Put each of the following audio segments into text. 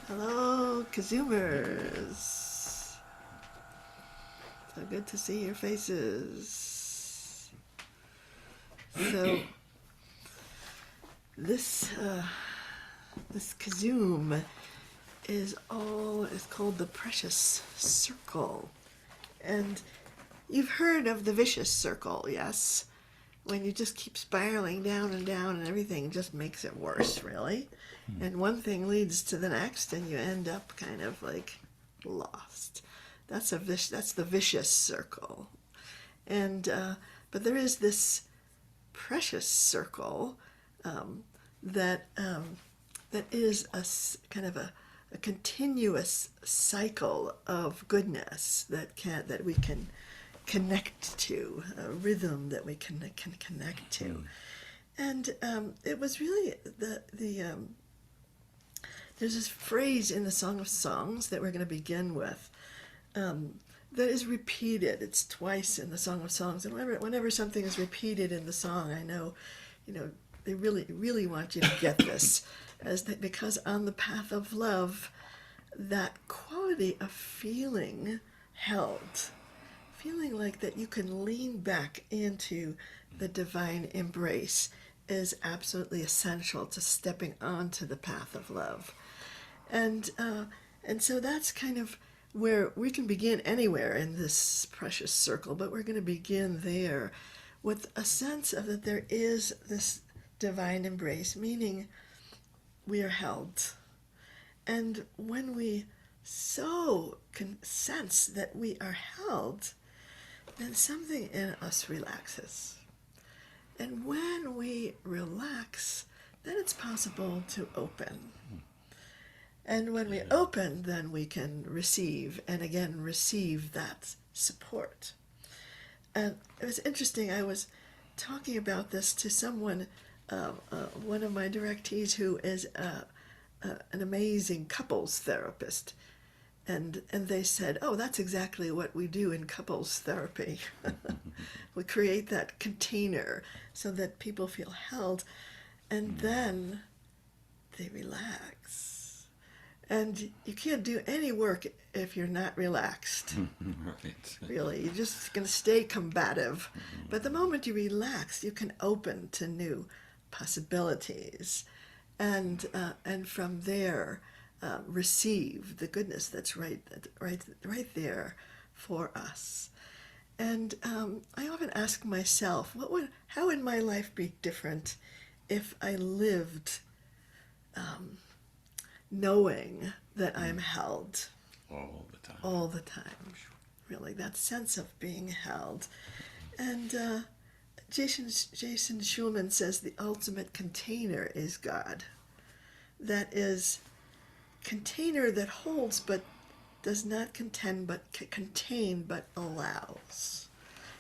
Hello, KZOOMers. So good to see your faces. So this KZOOM is called the precious circle. And you've heard of the vicious circle, yes? When you just keep spiraling down and everything just makes it worse, really. And one thing leads to the next and you end up kind of like lost. That's the vicious circle. And but there is this precious circle that is a kind of a continuous cycle of goodness that we can connect to, a rhythm that we can connect to. And it was really there's this phrase in the Song of Songs that we're going to begin with that is repeated. It's twice in the Song of Songs, and whenever something is repeated in the song, I know, they really want you to get this, because on the path of love, that quality of feeling held, feeling like that you can lean back into the divine embrace is absolutely essential to stepping onto the path of love. And so that's kind of where we can begin anywhere in this precious circle, but we're going to begin there with a sense of that there is this divine embrace, meaning we are held. And when we so can sense that we are held, then something in us relaxes. And when we relax, then it's possible to open. And when we open, then we can receive, and again, receive that support. And it was interesting, I was talking about this to someone, one of my directees who is an amazing couples therapist. And they said, oh, that's exactly what we do in couples therapy. We create that container so that people feel held, and then they relax. And you can't do any work if you're not relaxed. Right. Really, you're just going to stay combative. But the moment you relax, you can open to new possibilities, and from there receive the goodness that's right there for us. And I often ask myself, how would my life be different if I lived knowing that I'm held All the time. all the time? Really, that sense of being held. And Jason Schulman says the ultimate container is God. That is, container that holds but does not contain but allows.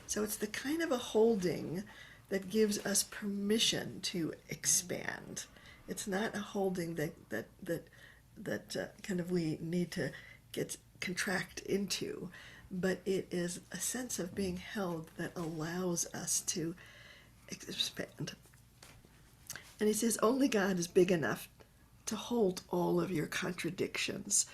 So it's the kind of a holding that gives us permission to expand. It's not a holding that kind of we need to contract into, but it is a sense of being held that allows us to expand. And he says only God is big enough to hold all of your contradictions,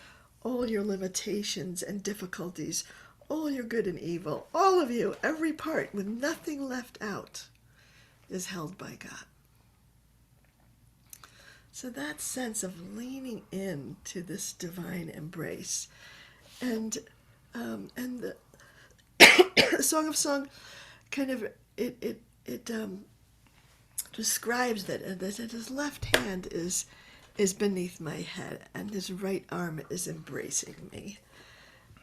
all your limitations and difficulties, all your good and evil, all of you, every part, with nothing left out, is held by God. So that sense of leaning into this divine embrace, and the Song of Song kind of it describes that his left hand is beneath my head and his right arm is embracing me.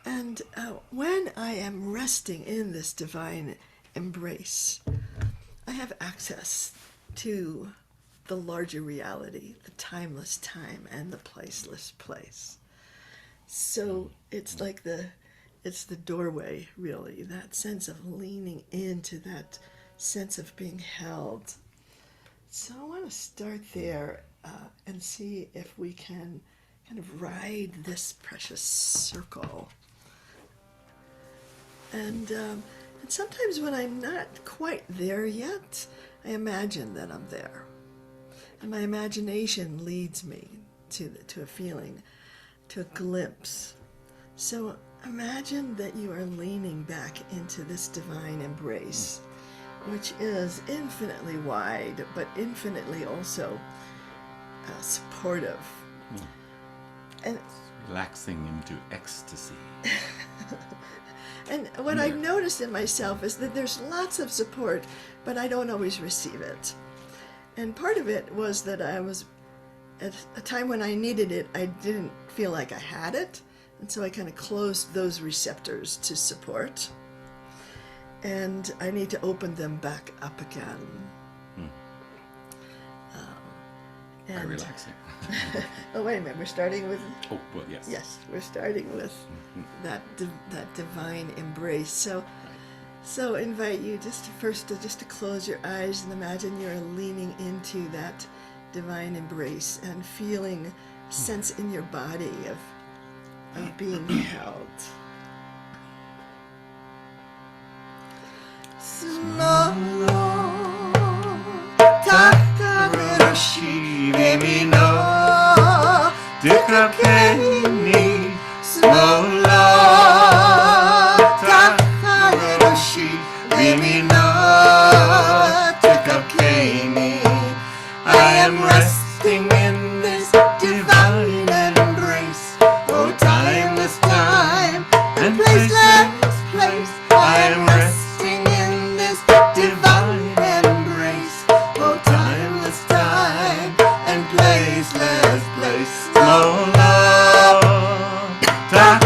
And when I am resting in this divine embrace, I have access to the larger reality, the timeless time and the placeless place. So it's like it's the doorway, really, that sense of leaning into that sense of being held. So I want to start there and see if we can kind of ride this precious circle. And sometimes when I'm not quite there yet, I imagine that I'm there. And my imagination leads me to a feeling, to a glimpse. So imagine that you are leaning back into this divine embrace, which is infinitely wide, but infinitely also supportive. And relaxing into ecstasy. And what I've noticed in myself is that there's lots of support, but I don't always receive it. And part of it was that I was, at a time when I needed it, I didn't feel like I had it. And so I kind of closed those receptors to support. And I need to open them back up again. By relaxing. Oh, wait a minute. We're starting with... Oh, well, yes. Yes, we're starting with that divine embrace. So invite you just to close your eyes and imagine you're leaning into that divine embrace and feeling a sense in your body of being held. Smolo, tachat, vimino, Smolo, tachat, vimino, I am resting in this divine embrace. Oh, timeless time and placeless place. I am resting in this divine embrace. Oh, timeless time and placeless place. Smolo, tachat,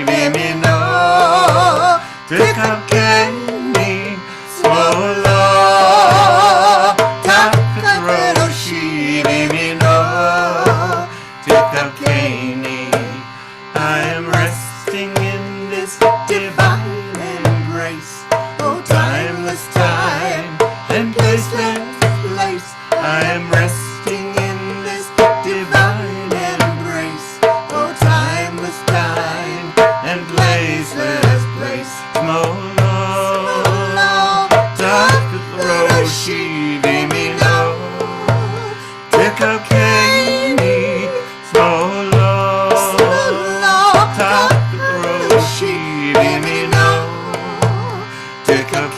vimino, Smolo, I am resting in this divine embrace. Oh, timeless time and placeless place. I am resting in this divine embrace. Oh, time. vimino, tachat.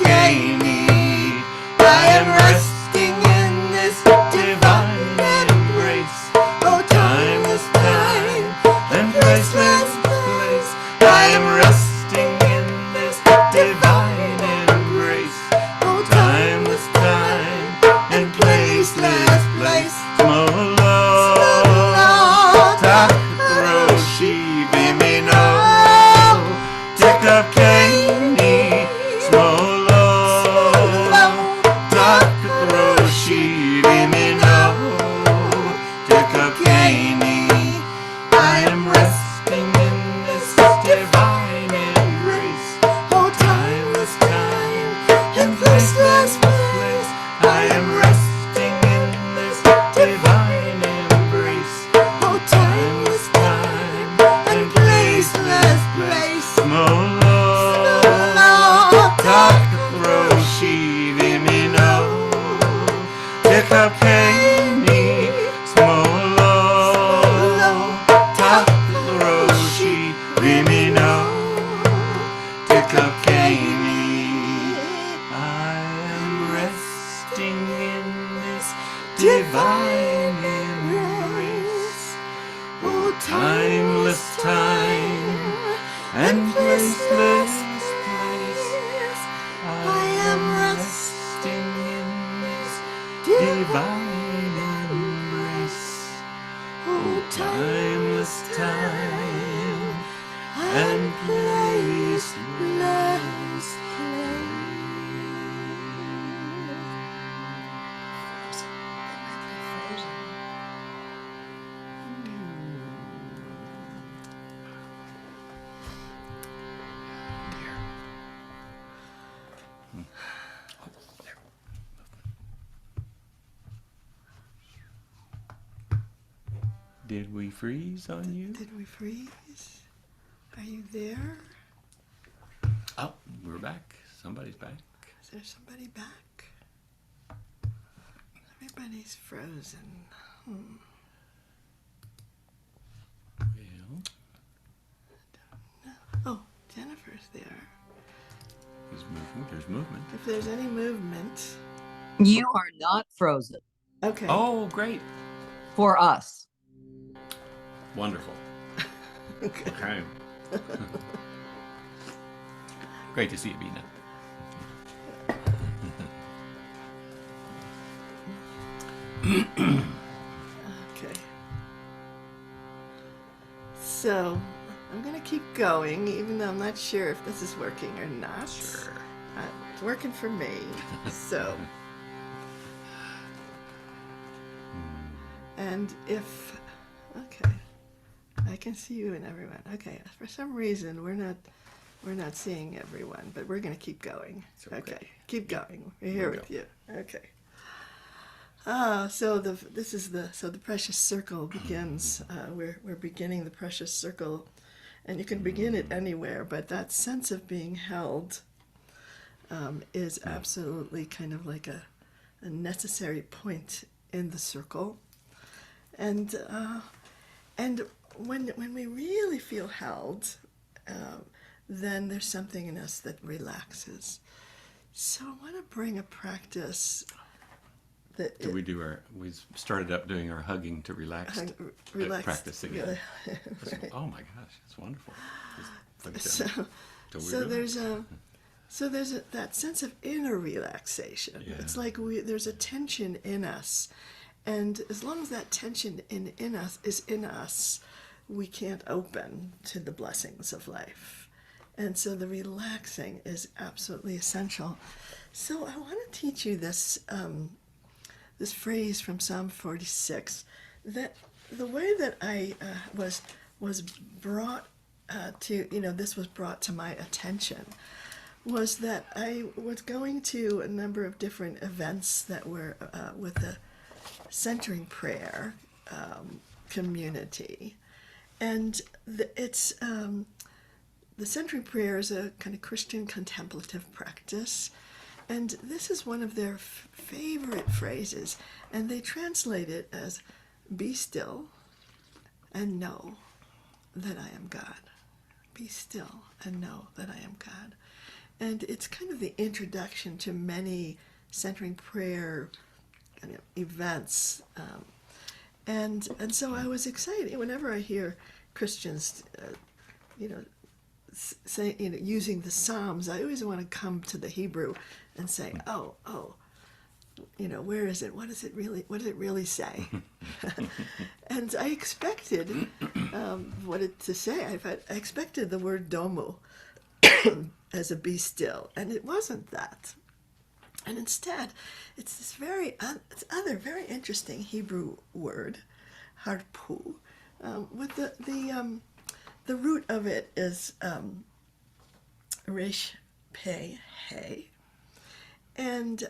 I am resting in this divine embrace. Oh, timeless time and placeless place. I am resting in this divine embrace. Oh, timeless time and placeless place. Smolo, tachat, vimino, tachat. Smolo, tachat, vimino, tachat. I am resting in this divine embrace. Oh, timeless time and placeless place. I am resting in this divine embrace. Oh, timeless time and placeless place. Smolo, tachat, vimino, tachat. Smolo, tachat, vimino, tachat. I am resting in this divine embrace. Oh, timeless time and placeless place. I am resting in this divine embrace. Oh, timeless time and placeless place. Did we freeze on you? Did we freeze? Are you there? Oh, we're back. Somebody's back. Is there somebody back? Everybody's frozen. Well, Oh, Jennifer's there. who's moving? There's movement. If there's any movement. You are not frozen Okay. Oh, great. for us. Wonderful. Okay. Okay. Great to see you, Bina. Okay. So, I'm going to keep going, even though I'm not sure if this is working or not. Sure. It's working for me. So. And if. Okay. I can see you and everyone. Okay. For some reason, we're not seeing everyone, but we're going to keep going. It's okay. Okay. Keep going. We're here We'll with you. Okay. So the precious circle begins. We're beginning the precious circle, and you can begin it anywhere. But that sense of being held is absolutely kind of like a necessary point in the circle, and when we really feel held, then there's something in us that relaxes. So I want to bring a practice. We started up doing our hugging to relax practice again. Right. Oh my gosh, it's wonderful. So there's that sense of inner relaxation. Yeah. It's like there's a tension in us, and as long as that tension in us is in us, we can't open to the blessings of life. And so the relaxing is absolutely essential. So I want to teach you this this phrase from Psalm 46, that the way that I was brought this was brought to my attention, was that I was going to a number of different events that were with the centering prayer community, and the centering prayer is a kind of Christian contemplative practice. And this is one of their favorite phrases, and they translate it as, "Be still and know that I am God." be still and know that I am God. And it's kind of the introduction to many centering prayer kind of events. And so I was excited whenever I hear Christians, say, using the Psalms. I always want to come to the Hebrew and say, oh, where is it? What does it really say? And I expected what it to say. I expected the word domu as a be still, and it wasn't that. And instead, it's this other very interesting Hebrew word, harpu, with the root of it is resh pe he, and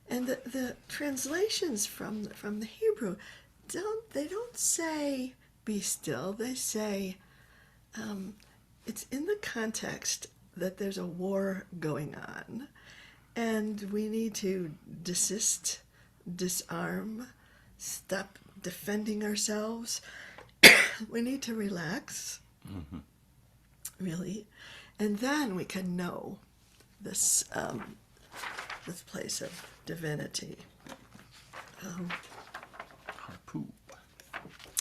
the translations from the Hebrew don't say be still. They say it's in the context that there's a war going on, and we need to desist, disarm, stop defending ourselves. We need to relax, really, and then we can know this place of divinity. Harpu.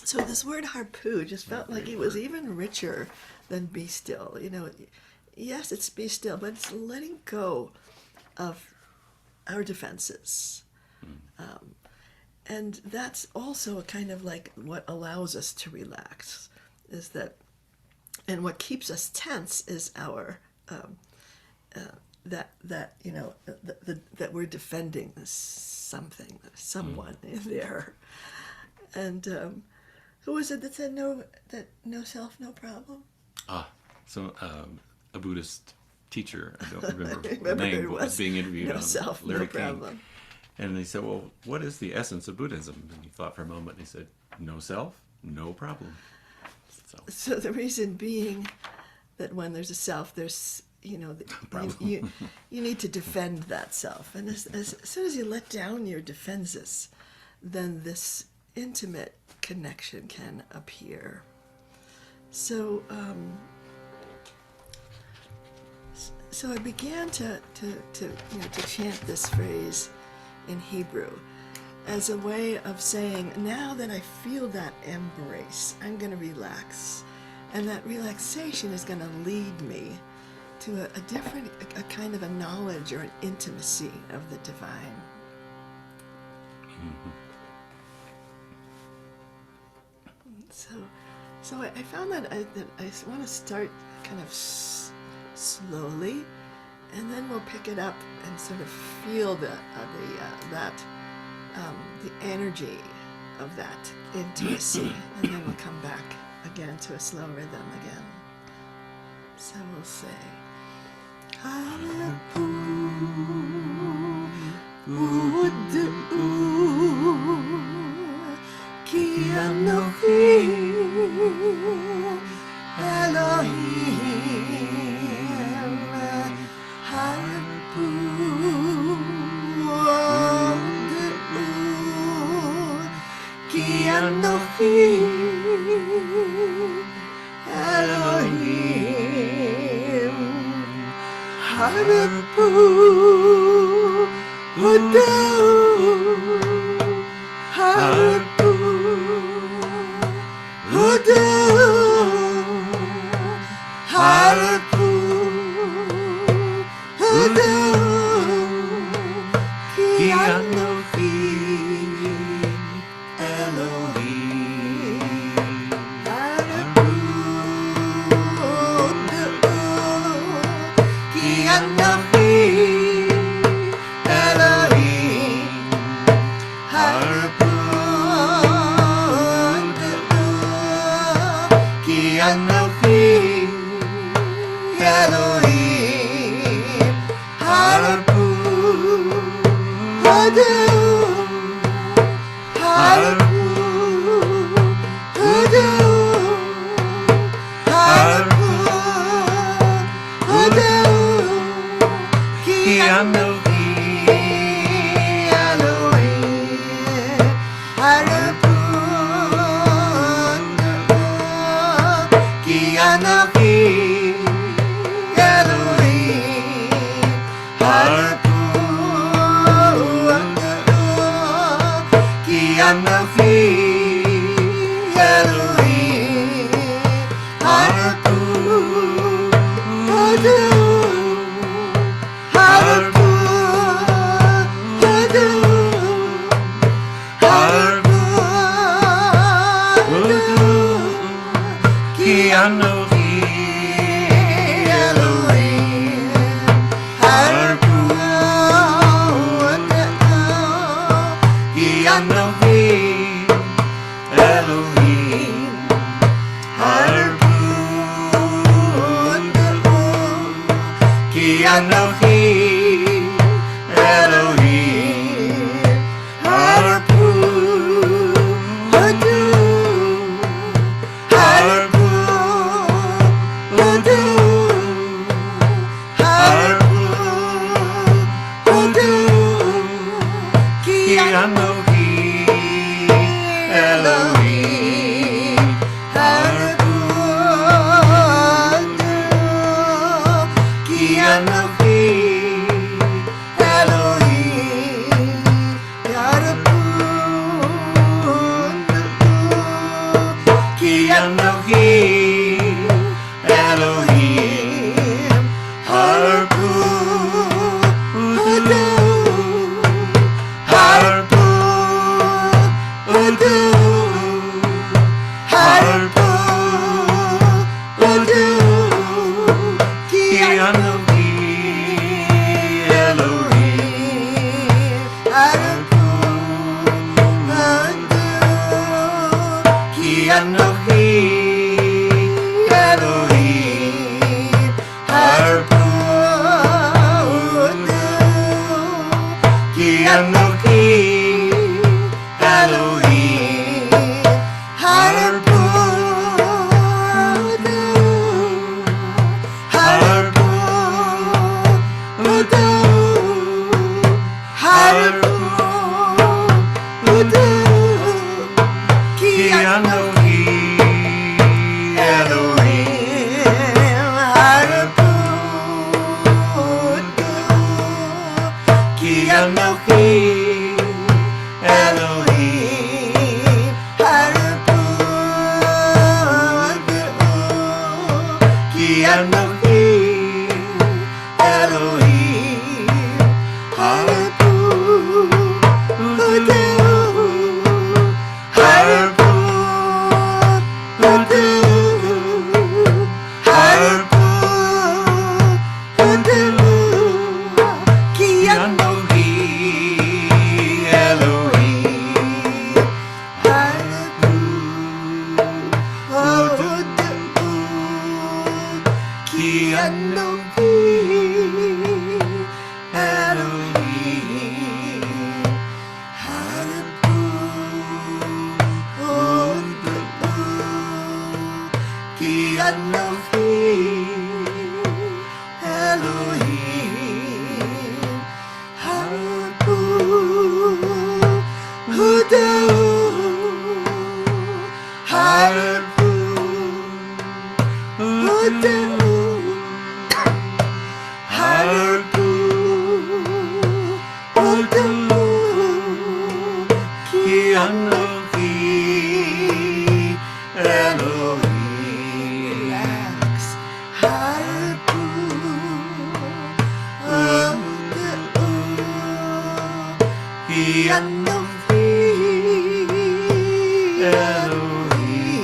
So this word harpu just felt like it was even richer than be still. Yes, it's be still, but it's letting go of our defenses. And that's also a kind of like what allows us to relax, is that, and what keeps us tense is our that we're defending something, someone in there. And who was it that said no self, no problem? So a Buddhist teacher, I don't remember the remember name, it was being interviewed no on self, Larry no King. problem. And he said, well, what is the essence of Buddhism? And he thought for a moment, and he said, no self, no problem. So the reason being that when there's a self, there's, you need to defend that self. And as soon as you let down your defenses, then this intimate connection can appear. So I began to chant this phrase in Hebrew as a way of saying, now that I feel that embrace, I'm going to relax. And that relaxation is going to lead me to a different, a kind of a knowledge or an intimacy of the divine. So I found that I want to start kind of slowly, and then we'll pick it up and sort of feel the energy of that intimacy, and then we'll come back again to a slow rhythm again. So we'll say, Harpu, ki anochi, Elohim, Harpu, ki anochi, Elohim, Harpu, Harpu, Harpu, ki anochi, Elohim, Harpu, ki anochi, Elohim, Harpu, ki anochi, Elohim, anochi Elohim Harpu Harpu Ki anochi Elohim Harpu Ki anochi Elohim Harpu Ki anochi Elohim Harpu Harpu Harpu Ki anochi Elohim Harpu Ki anochi Elohim Harpu Ki anochi Elohim Harpu Harpu Harpu Ki anochi Elohim Harpu Ki anochi Elohim Harpu Ki anochi Elohim Harpu Harpu Harpu Ki anochi Elohim Harpu Ki anochi Elohim Harpu Ki anochi Elohim Harpu Harpu Harpu Ki anochi Elohim Relax Harpu Ki anochi Elohim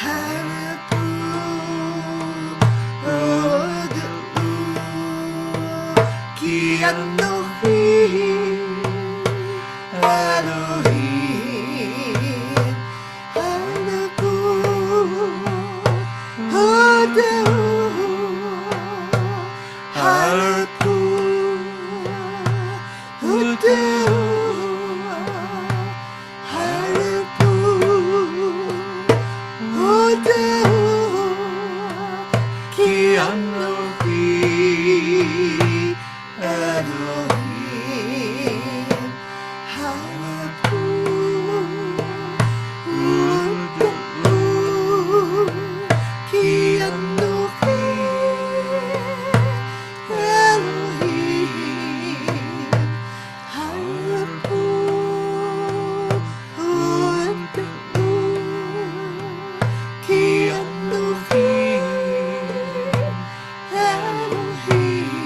Harpu Ki anochi Elohim Harpu Harpu Ki anochi Elohim Harpu Ki anochi Elohim Harpu Ki anochi Elohim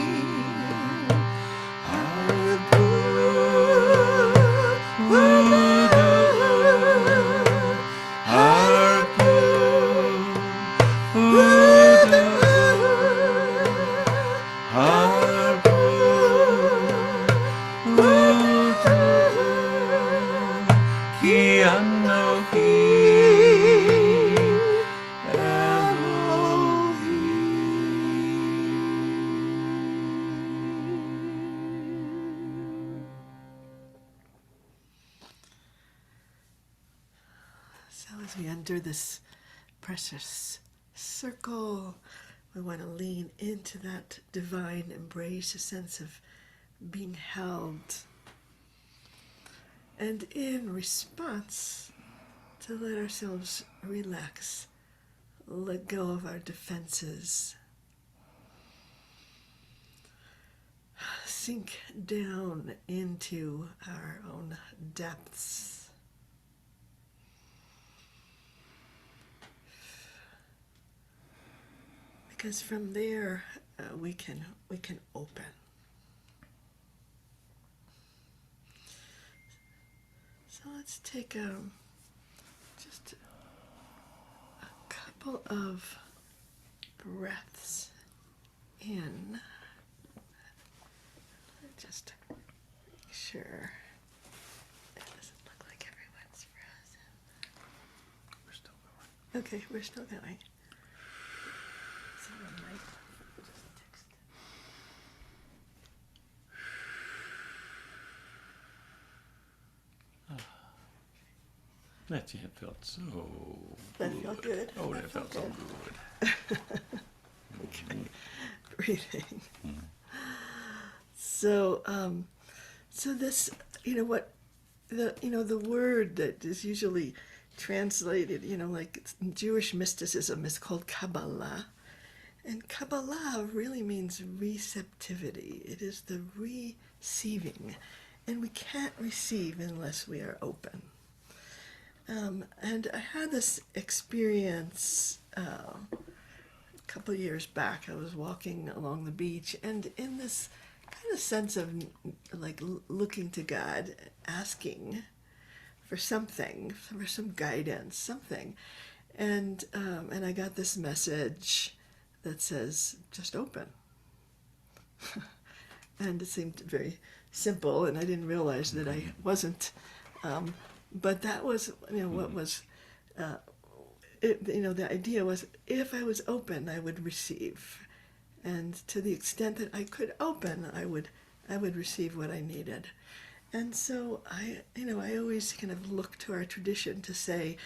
as we enter this precious circle, we want to lean into that divine embrace, a sense of being held. And in response, to let ourselves relax, let go of our defenses, sink down into our own depths. Because from there we can open. So let's take just a couple of breaths in. Just make sure it doesn't look like everyone's frozen. We're still going. Okay, we're still going. Someone might just text. That chant felt so That good. felt good. Oh, that felt so good. Okay, breathing. So, so this, the word that is usually translated, like it's in Jewish mysticism, is called Kabbalah. And Kabbalah really means receptivity. It is the receiving. And we can't receive unless we are open. And I had this experience a couple of years back. I was walking along the beach, and in this kind of sense of like looking to God, asking for something, for some guidance, something, and I got this message that says, "Just open." And it seemed very simple, and I didn't realize that I wasn't. But that was, what was, the idea was if I was open, I would receive. And to the extent that I could open, I would receive what I needed. And so I always kind of look to our tradition to say,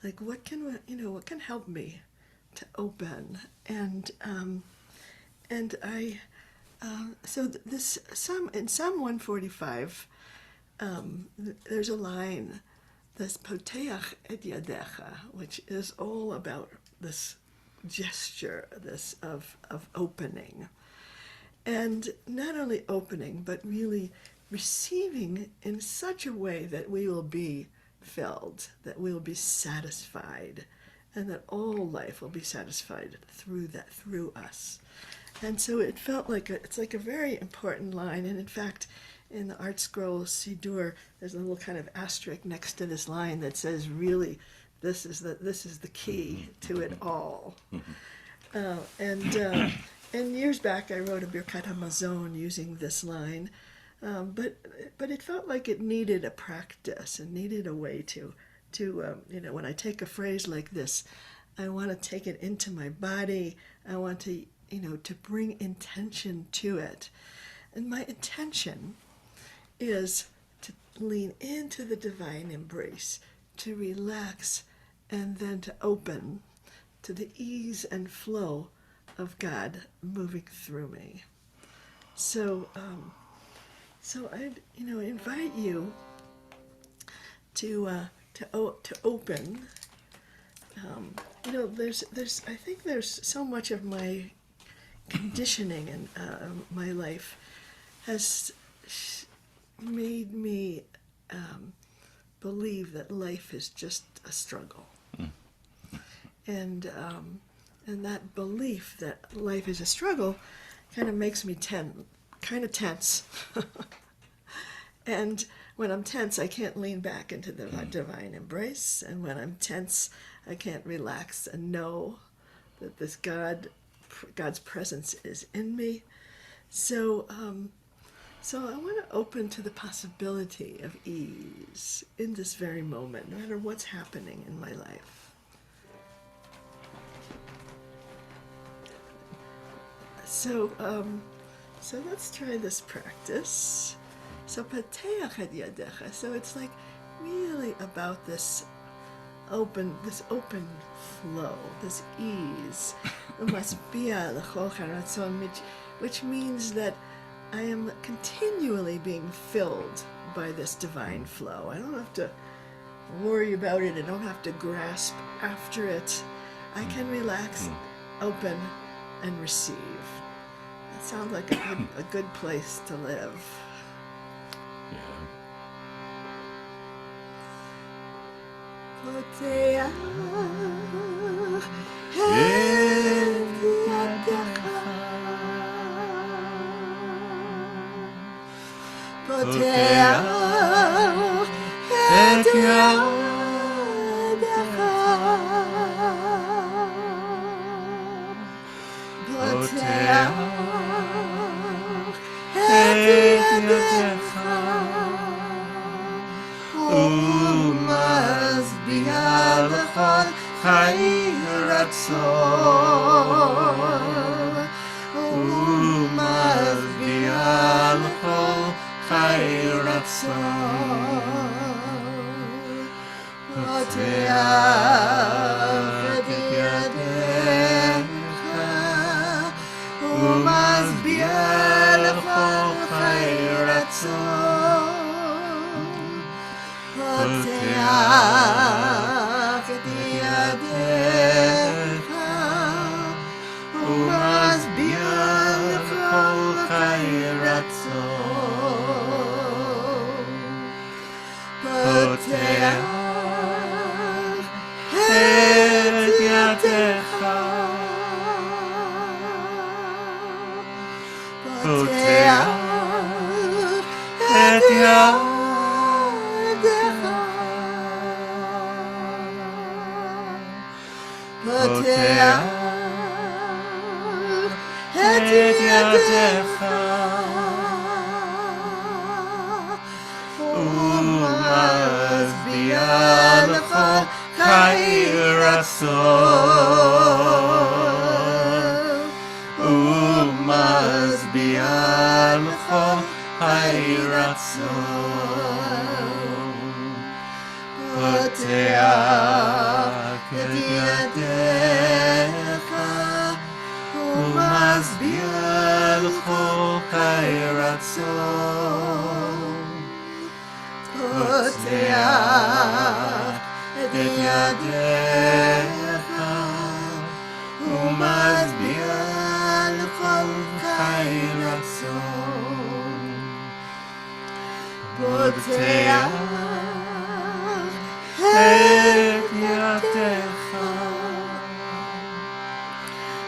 like, what can help me to open? And I, so this, in Psalm 145, there's a line, this Poteach et Yadecha, which is all about this gesture, this of opening. And not only opening, but really receiving in such a way that we will be filled, that we will be satisfied, and that all life will be satisfied through us. And so it felt like it's like a very important line. And in fact, in the Art Scroll Siddur, there's a little kind of asterisk next to this line that says, really, this is the key to it all. And years back, I wrote a Birkat HaMazon using this line, but it felt like it needed a practice and needed a way to when I take a phrase like this, I want to take it into my body. I want to to bring intention to it, and my intention is to lean into the divine embrace, to relax, and then to open to the ease and flow of God moving through me. So, I invite you to open. There's I think there's so much of my conditioning in my life has made me believe that life is just a struggle. And that belief that life is a struggle kind of makes me kind of tense. And when I'm tense, I can't lean back into the divine embrace. And when I'm tense, I can't relax and know that this God's presence is in me. So I want to open to the possibility of ease in this very moment, no matter what's happening in my life. So let's try this practice. So Poteach et Yadecha. So it's like really about this open flow, this ease, which means that I am continually being filled by this divine flow. I don't have to worry about it. I don't have to grasp after it. I can relax, open, and receive. That sounds like a good place to live. Yeah. Poteach et yadecha. Poteach et yadecha. Poteach et yadecha. ומשביע לכל חי רצון. ומשביע לכל חי רצון. פותח את ידיך ומשביע לכל חי רצון. פותח את ידיך ומשביע לכל חי רצון. פותח את ידיך. פותח את ידיך. פותח את ידיך ומשביע לכל חי רצון. ומשביע לכל חי רצון. פותח את ידיך ומשביע לכל חי רצון. פותח את ידיך ומשביע לכל חי רצון. פותח את ידיך.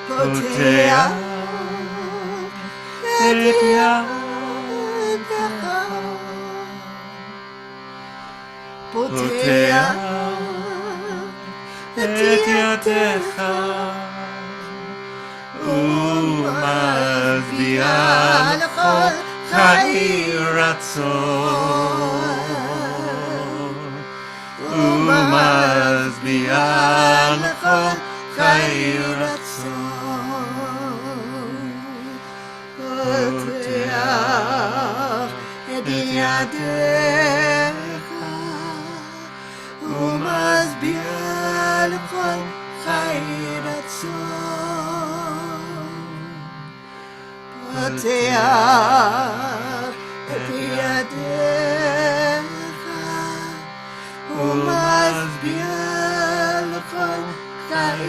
פותח את ידיך. פותח את ידיך ומשביע לכל חי רצון. ומשביע לכל חי רצון. פותח את ידיך ומשביע לכל חי רצון. פותח את ידיך ומשביע לכל חי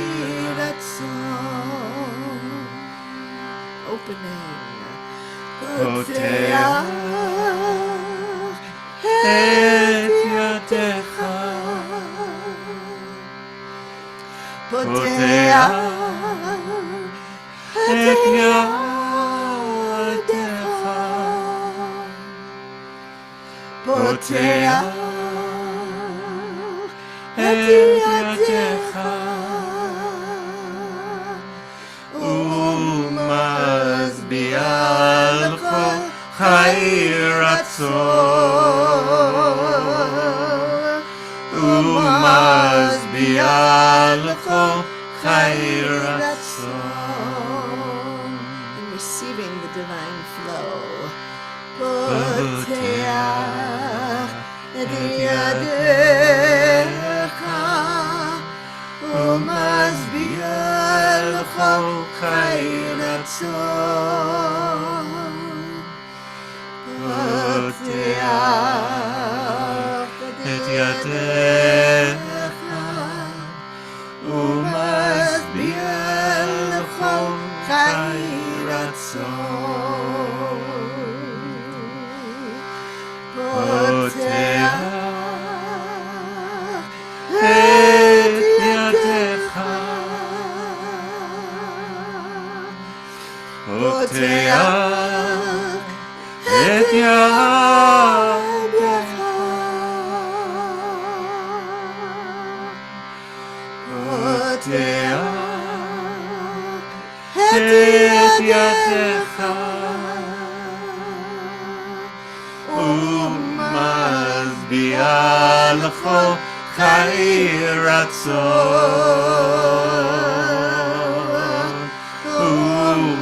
רצון. Opening. פותח את ידיך. פותח את ידיך. פותח את ידיך ומשביע לכל חי רצון. ומשביע לכל חי רצון. And receiving the divine flow. פותח את ידיך לכל חיי רצון. פותח את ידיך ומשביע לכל חיי רצון. פותח את ידיך פותח את ידיך פותח את ידיך ומשביע לכל חיי רצון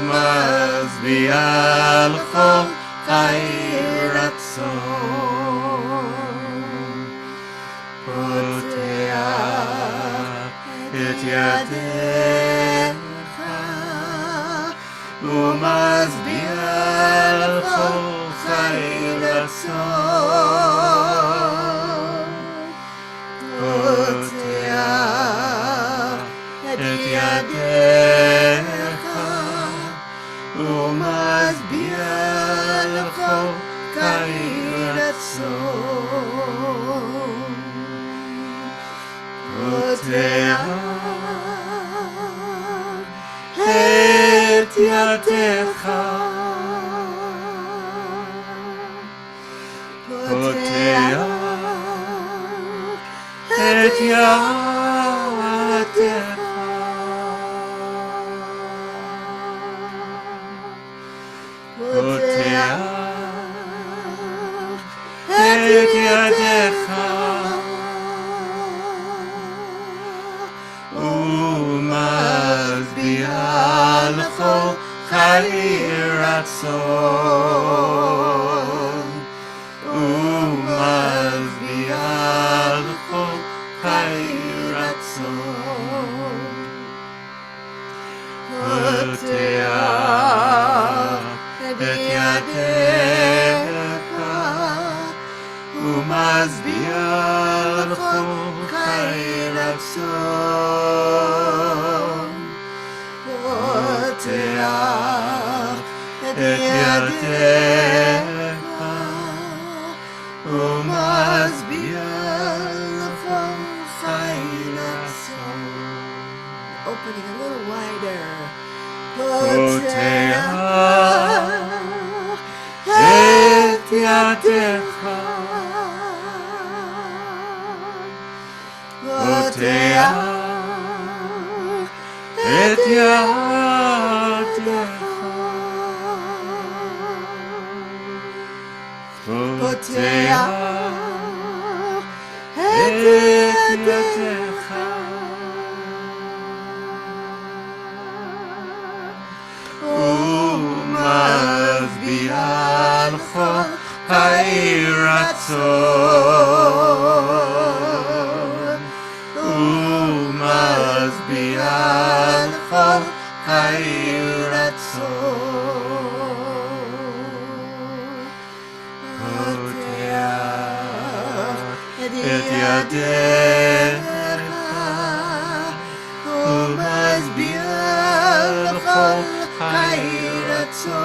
ומשביע לכל חיי רצון. פותח את ידיך ומשביע לכל חיי רצון. פותח את ידיך ומשביע לכל חיי רצון. פותח את ידיך פותח את ידיך פותח את ידיך ומשביע לכל חיי רצון ומשביע לכל חיי רצון. פותח את ידיך ומשביע לכל חיי רצון. פותח את ידיך ומשביע לכל חיי רצון. Opening a little wider. פותח את ידיך פותח את ידיך פותח את ידיך ומשביע לכל חיי רצון ומשביע לכל חיי רצון. פותח את ידיך ומשביע לכל חיי רצון.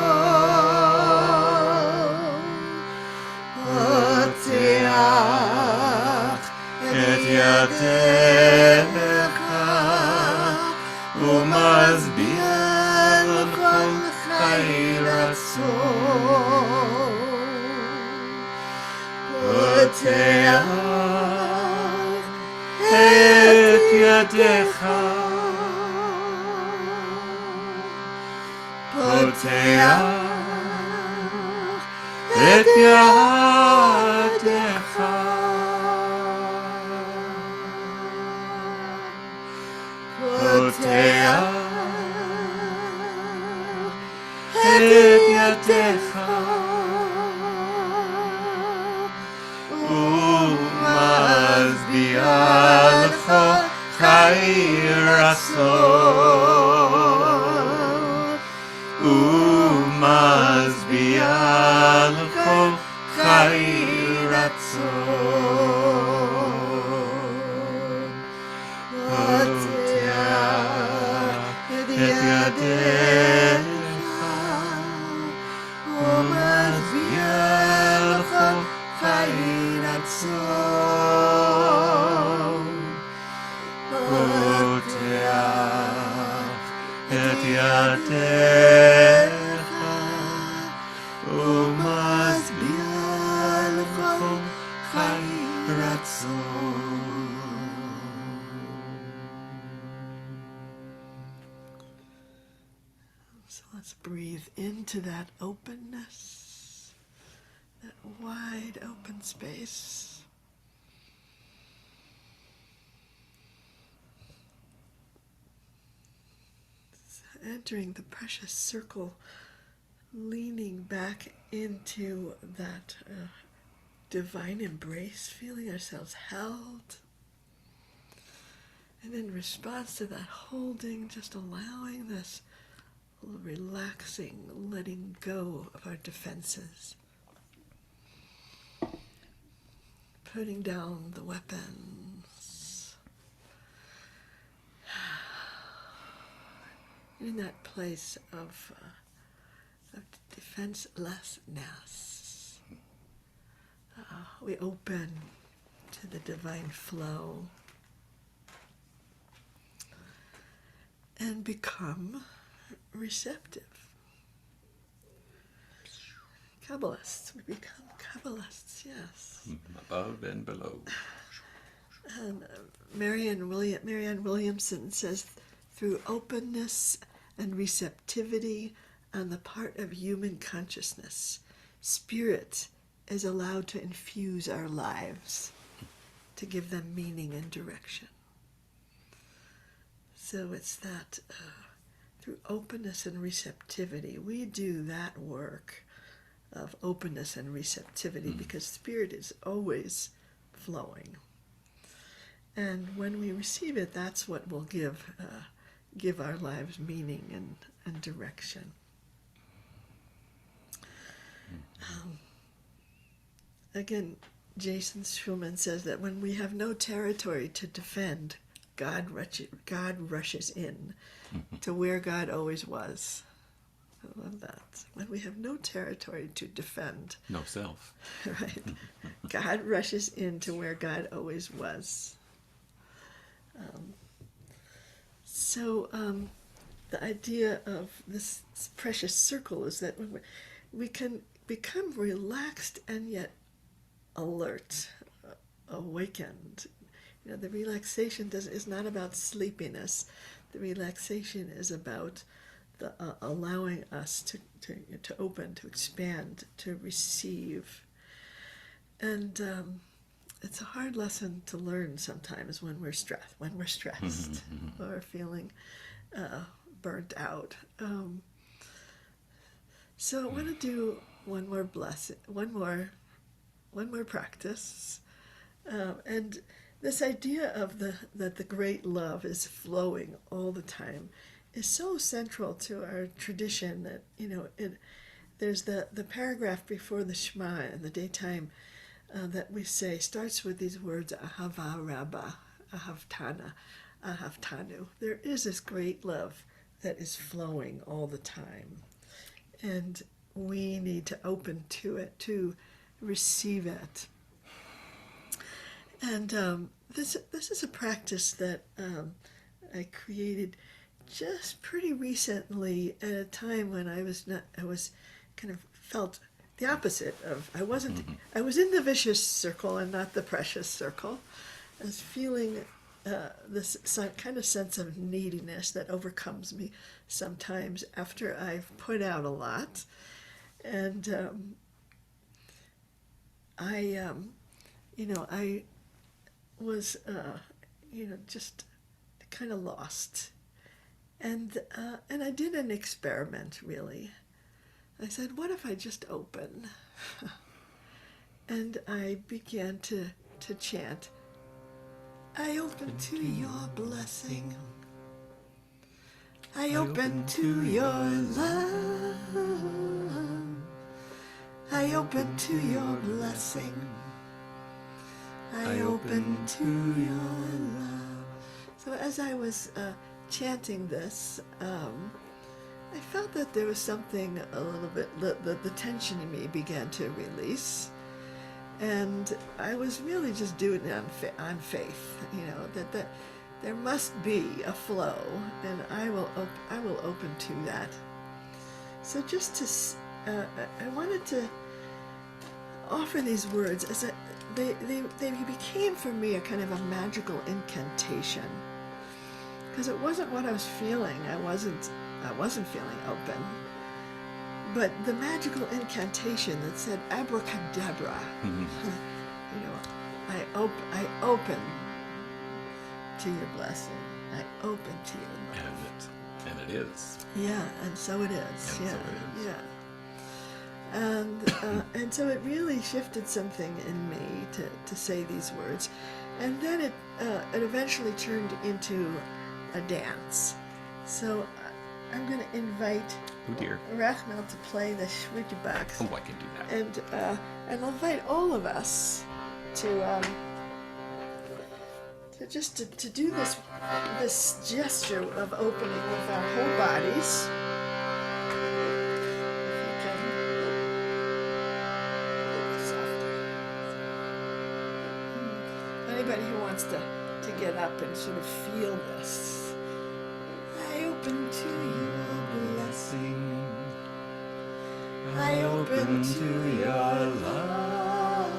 פותח את ידיך ומשביע לכל חיי רצון. פותח את ידיך פותח את ידיך פותח את ידיך ומשביע לכל חיי רצון ומשביע לכל חי רצון. פותח את ידיך ומשביע לכל חי רצון. פותח את ידיך ומשביע לכל חי רצון. So let's breathe into that openness, that wide open space. Entering the precious circle, leaning back into that divine embrace, feeling ourselves held. And in response to that holding, just allowing this relaxing, letting go of our defenses. Putting down the weapons. In that place of defenselessness, we open to the divine flow and become receptive. Kabbalists, we become Kabbalists, yes. Above and below. And Marianne Williamson says, through openness and receptivity on the part of human consciousness, spirit is allowed to infuse our lives, to give them meaning and direction. So it's that through openness and receptivity, we do that work of openness and receptivity because spirit is always flowing. And when we receive it, that's what will give our lives meaning and direction. Again, Jason Schulman says that when we have no territory to defend, God rushes in to where God always was. I love that. When we have no territory to defend. No self. Right. God rushes into where God always was. So the idea of this precious circle is that we can become relaxed and yet alert, awakened. You know, the relaxation is not about sleepiness. The relaxation is about the allowing us to open, to expand, to receive. And it's a hard lesson to learn sometimes when we're stressed, or feeling burnt out. So I want to do one more practice, and this idea of that the great love is flowing all the time is so central to our tradition that, you know, there's the paragraph before the Shema in the daytime that we say starts with these words, Ahavah Rabah, Ahavtanu. There is this great love that is flowing all the time. And we need to open to it, to receive it. And this is a practice that I created just pretty recently at a time when I was kind of felt the opposite of, I was in the vicious circle and not the precious circle. I was feeling this kind of sense of neediness that overcomes me sometimes after I've put out a lot. And I was, just kind of lost. And I did an experiment, really. I said, what if I just open? And I began to chant, I open to your blessing. I open to your love. I open to your blessing. I open to your love. So as I was chanting this, I felt that there was something a little bit, the tension in me began to release. And I was really just doing it on faith, that there must be a flow, and I will open to that. So just to, I wanted to offer these words as they became for me a kind of a magical incantation, because it wasn't what I was feeling. I wasn't feeling open, but the magical incantation that said abracadabra. I open to your blessing. I open to your love. And it is. Yeah, and so it is. And yeah, so it is. yeah. And so it really shifted something in me to say these words, and then it eventually turned into a dance. So I'm going to invite Oh dear. Rachmel to play the Schwitgebach, Oh, I can do that. and I'll invite all of us to do this gesture of opening with our whole bodies. Anybody who wants to get up and sort of feel this. I open to your blessing. I open to your love.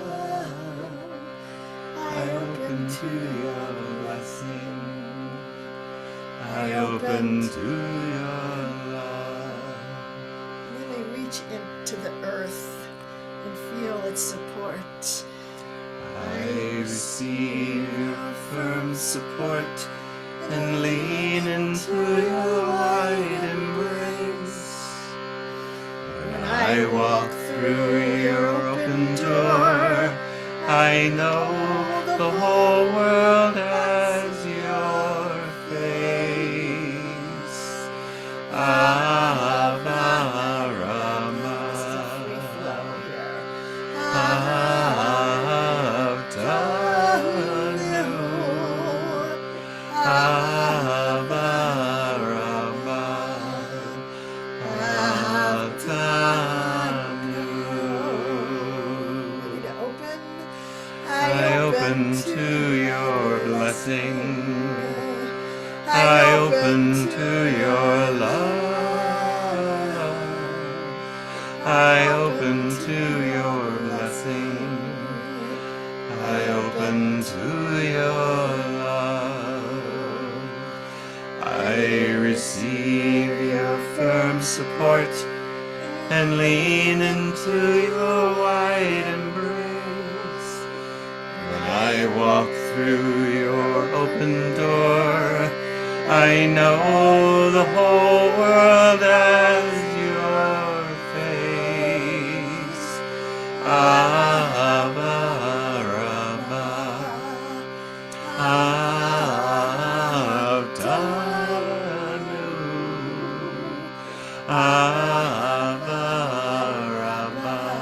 I open to your blessing. I open to your love. Really reach into the earth and feel its support. I receive your firm support and lean into your wide embrace. When I walk through your open door, I know the whole world has your face. Ahavah Rabah. Ahavah Rabah. Ready to open? I open to your blessing. I open to your love. I open to your blessing. I open to your love. I receive your firm support and lean into your wide embrace. When I walk through your open door, I know the whole world has your face. Ahavah Rabah. Ahavah Rabah.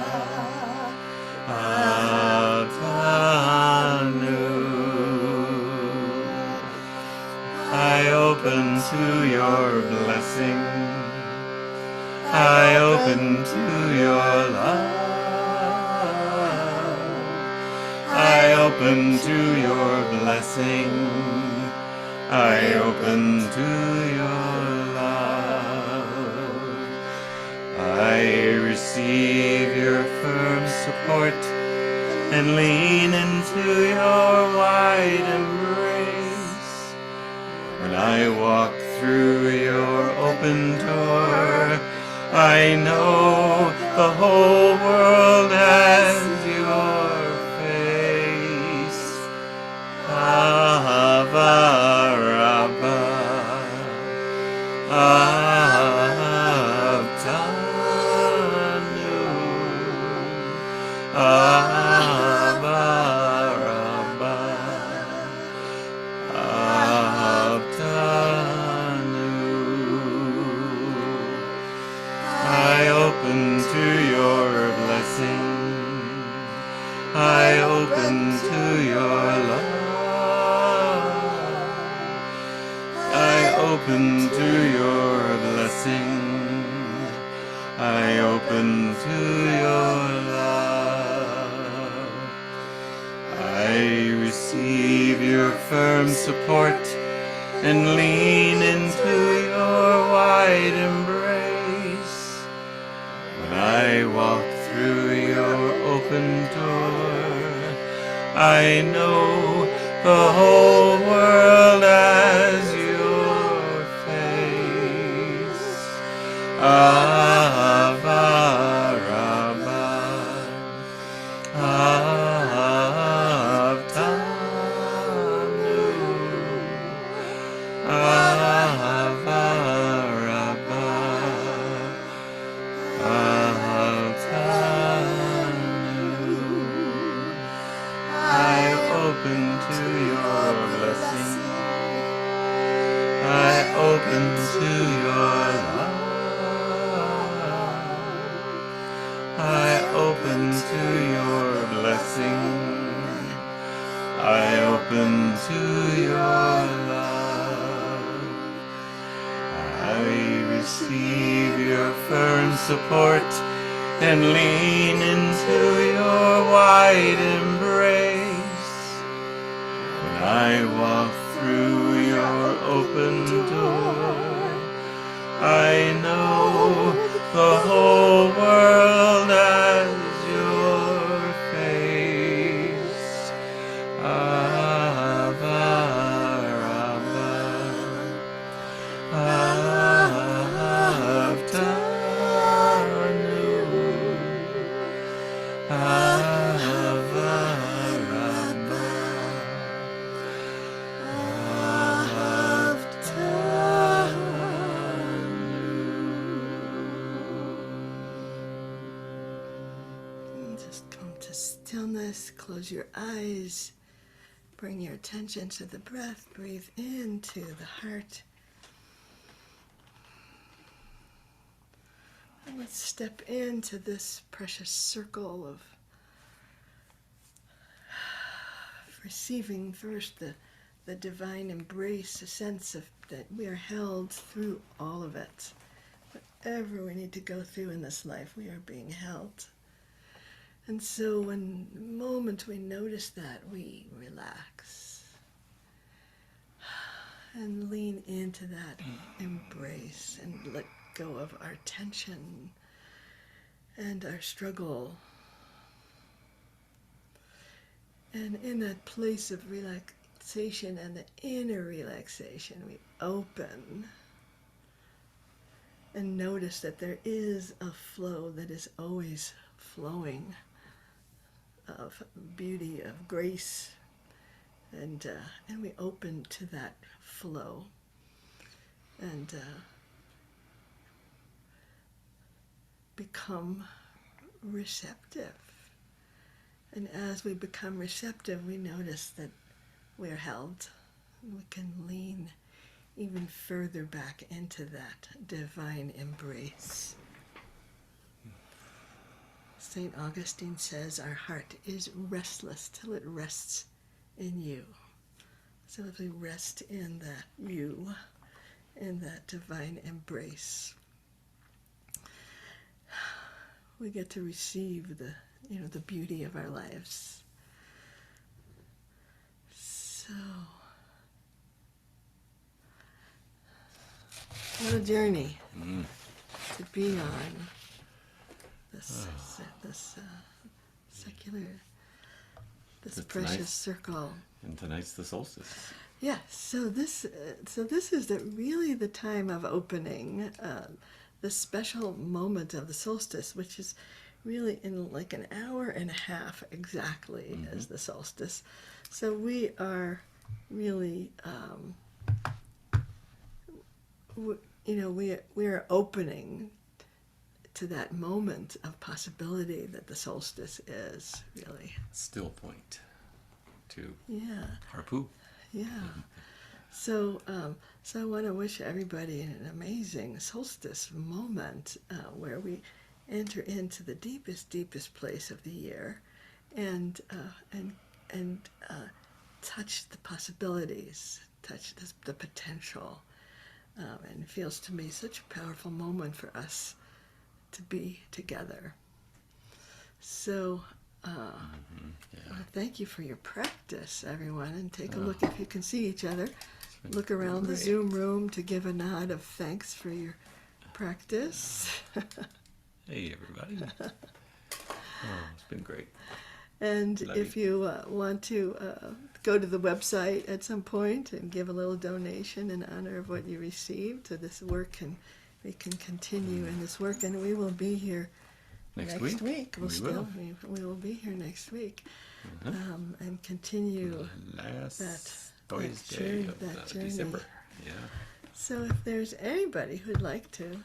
I open to your blessing. I open to your love. I open to your blessing. I open to your love. I receive your firm support and lean into your wide embrace. When I walk through your open door, I know the whole world has your face. Ahavah Rabah. Ahavah Rabah. I open to your love. I receive your firm support and lean into your wide embrace. When I walk through your open door, I know the whole world as your face. Ahavah Rabah, Ahavtanu, Ahavah Rabah, Ahavtanu. I open to your blessing. I open to your love. I open to your blessing. I open to your love. I receive your firm support and lean into your wide embrace. When I walk through your open door, I know the whole world as your face. Ahavah Rabah, Ahavtanu, Ahavah Rabah, And just come to stillness. Close your eyes. Bring your attention to the breath. Breathe into the heart. And let's step into this precious circle of receiving first the divine embrace, a sense of that we are held through all of it. Whatever we need to go through in this life, we are being held. And so when the moment we notice that, we relax and lean into that embrace and let go of our tension and our struggle. And in that place of relaxation and the inner relaxation, we open and notice that there is a flow that is always flowing of beauty, of grace, and we open to that flow and become receptive. And as we become receptive, we notice that we're held. We can lean even further back into that divine embrace. St. Augustine says our heart is restless till it rests in you. So if we rest in that you, in that divine embrace, we get to receive the beauty of our lives. So, what a journey to be on this secular, this precious nice. circle. And tonight's the solstice. Yeah. So this is really the time of opening, the special moment of the solstice, which is really in like an hour and a half exactly as the solstice. So we are really, we are opening to that moment of possibility that the solstice is really. Still point to Yeah. Harpu. Yeah. So I want to wish everybody an amazing solstice moment where we enter into the deepest place of the year, and touch the possibilities, touch the potential, and it feels to me such a powerful moment for us to be together. So thank you for your practice, everyone, and take a look if you can see each other. Look around the Zoom room to give a nod of thanks for your practice. Hey, everybody. It's been great. And Love if you want to go to the website at some point and give a little donation in honor of what you received, so this work we can continue in this work, and we will be here next week. We will be here next week and continue Last that Thursday of journey. December. Yeah. So if there's anybody who'd like to